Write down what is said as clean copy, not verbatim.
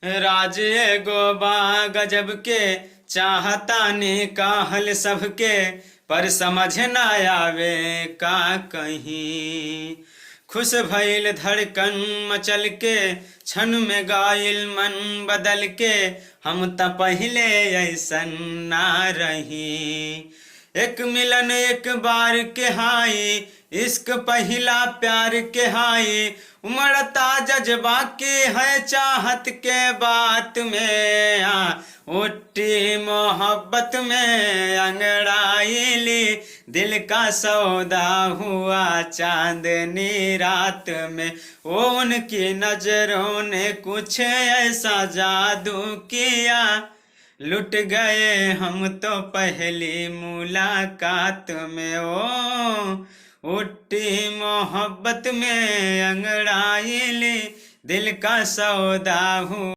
राज एगो बा गजब के, चाहता ने काहल सबके, पर समझ ना आवे का कहीं। खुश भइल धड़कन मचल के, क्षण में गाइल मन बदल के, हम त पहले ऐसन ना रही। एक मिलन एक बार के हाई, इश्क पहला प्यार के हाई, उमड़ता जज्बा के है चाहत के बात में। उठी मोहब्बत में अंगड़ाईली, दिल का सौदा हुआ चांदनी रात में। वो उनकी नजरों ने कुछ ऐसा जादू किया, लुट गए हम तो पहली मुलाकात में। ओ उठी मोहब्बत में अंगड़ाईली, दिल का सौदा हुआ।